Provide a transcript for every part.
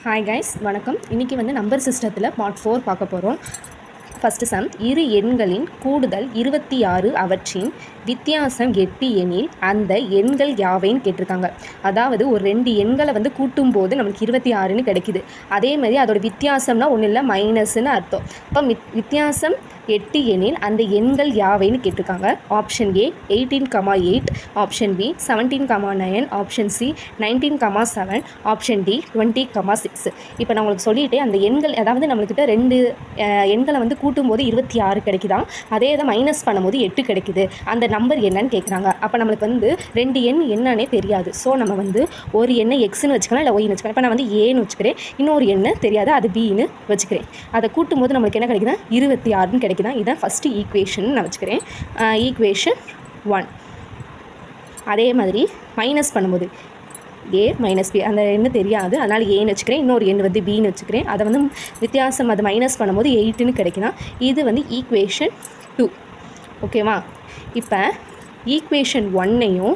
Hi guys, வணக்கம். இன்னைக்கு வந்து நம்பர் சிஸ்டத்தில் பார்ட் 4 பார்க்க போகிறோம். ஃபஸ்ட்டு சம், இரு எண்களின் கூடுதல் 26 அவற்றின் வித்தியாசம் 8 எனில் அந்த எண்கள் யாவைன்னு கேட்டிருக்காங்க. அதாவது ஒரு 2 எண்களை வந்து கூட்டும் போது நம்மளுக்கு 26ன்னு கிடைக்குது. அதே மாதிரி அதோட வித்தியாசம்னா ஒன்றும் இல்லை, மைனஸ்ன்னு அர்த்தம். இப்போ வித்தியாசம் 8 எனில் அந்த எண்கள் யாவைன்னு கேட்டிருக்காங்க. Option A 18,8, option B 17,9, option C 19,7, option D 20,6. இப்போ நான் உங்களுக்கு சொல்லிவிட்டு அந்த எண்கள், அதாவது நம்மளுக்கிட்ட 2 எண்களை வந்து கூட்டும்போது 26 கிடைக்குதான், அதே இதை மைனஸ் பண்ணும்போது 8 கிடைக்குது. அந்த நம்பர் என்னன்னு கேட்குறாங்க. அப்போ நம்மளுக்கு வந்து 2 எண் என்னன்னே தெரியாது. ஸோ நம்ம வந்து ஒரு எண்ணை எக்ஸ்ன்னு வச்சுக்கலாம், இல்லை ஒய்ன்னு வச்சுக்கலாம். இப்போ நான் வந்து ஏன்னு வச்சுக்கிறேன், இன்னொரு எண்ணை தெரியாது, அது பின்னு வச்சுக்கிறேன். அதை கூட்டும்போது நம்மளுக்கு என்ன கிடைக்குதுன்னா 26ன்னு கிடைக்குதான். இதுதான் ஃபஸ்ட்டு ஈக்குவேஷன் நான் வச்சுக்கிறேன், ஈக்குவேஷன் 1. அதே மாதிரி மைனஸ் பண்ணும்போது ஏ மைனஸ் பி, அந்த எண்ணு தெரியாது, அதனால் ஏன்னு வச்சுக்கிறேன். இன்னொரு எண் வந்து பின்னு வச்சுக்கிறேன். அதை வந்து வித்தியாசம் அது மைனஸ் பண்ணும்போது 8ன்னு கிடைக்குதான். இது வந்து ஈக்குவேஷன் 2. ஓகேவா? இப்போ ஈக்குவேஷன் 1ஐயும்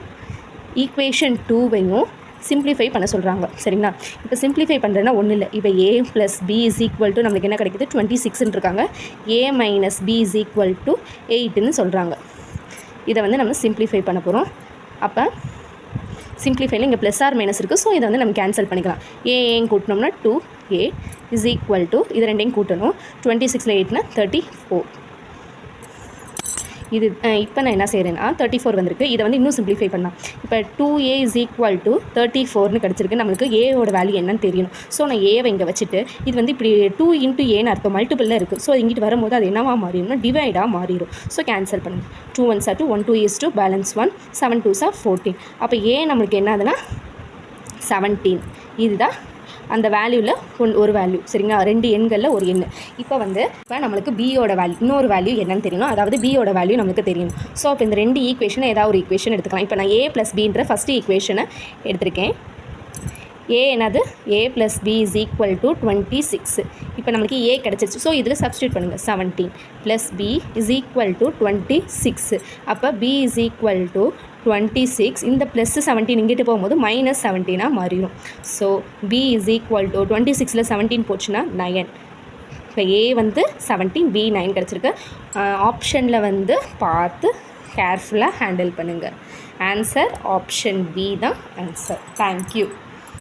ஈக்குவேஷன் 2வையும் சிம்ப்ளிஃபை பண்ண சொல்கிறாங்க. சரிங்களா? இப்போ சிம்ப்ளிஃபை பண்ணுறேன்னா ஒன்றும் இல்லை. இப்போ A plus B is equal to நம்மளுக்கு என்ன கிடைக்குது, 26ன்னு இருக்காங்க. A minus B is equal to 8ன்னு சொல்கிறாங்க. இதை வந்து நம்ம சிம்ப்ளிஃபை பண்ண போகிறோம். அப்போ சிம்ப்ளிஃபைல இங்கே ப்ளஸ் ஆர் மைனஸ் இருக்குது. ஸோ இதை வந்து நம்ம கேன்சல் பண்ணிக்கலாம். ஏன் கூட்டினோம்னா 2a இஸ் ஈக்குவல் டு, இது ரெண்டையும் கூட்டணும், 26ல் 8னா 34. இது இப்போ நான் என்ன செய்கிறேன்னா 34 வந்திருக்கு. இதை வந்து இன்னும் சிம்ப்ளிஃபை பண்ணலாம். இப்போ 2a இஸ் ஈக்குவல் டு 34ன்னு கிடச்சிருக்கு. நம்மளுக்கு ஏவோட வேல்யூ என்னன்னு தெரியணும். ஸோ நான் ஏவை இங்கே வச்சுட்டு, இது வந்து இப்படி 2 இன்ட்டு ஏன்னு அர்த்தம் மல்டிபிளில் இருக்குது. ஸோ இங்கிட்டு வரும்போது அது என்னவா மாறிடும்னா டிவைடாக மாறிடும். ஸோ கேன்சல் பண்ணுங்கள். 2 1s are 2, 1 2 is 2, balance 1, 7 2s are 14. அப்போ ஏ நம்மளுக்கு என்னதுன்னா 17. இதுதான் அந்த வேல்யூவில் ஒரு வேல்யூ. சரிங்களா? 2 எண்களில் ஒரு எண். இப்போ நம்மளுக்கு பியோட வேல்யூ, இன்னொரு வேல்யூ என்னன்னு தெரியணும். அதாவது பியோட வேல்யூ நமக்கு தெரியணும். ஸோ இப்போ இந்த 2 ஈக்குவேஷனை ஏதாவது ஒரு ஈக்குவேஷன் எடுத்துக்கலாம். இப்போ நான் ஏ ப்ளஸ் பின்ற ஃபஸ்ட்டு ஈக்குவேஷனை எடுத்திருக்கேன். ஏ என்னது, A plus B is equal to 26. இப்போ நம்மளுக்கு ஏ கிடச்சிருச்சு. ஸோ இதில் சப்ஸ்டியூட் பண்ணுங்கள். 17 plus B is equal to 26. அப்போ பி இஸ் ஈக்குவல் டு 26. இந்த ப்ளஸ் 17 இங்கிட்டு போகும்போது மைனஸ் 17ஆக மாறிடும். So B is equal to 26ல் 17 போச்சுன்னா 9. இப்போ ஏ வந்து 17, பி 9 கிடச்சிருக்கு. ஆப்ஷனில் வந்து பார்த்து கேர்ஃபுல்லாக ஹேண்டில் பண்ணுங்கள். ஆன்சர் ஆப்ஷன் பி தான் ஆன்சர். தேங்க்யூ.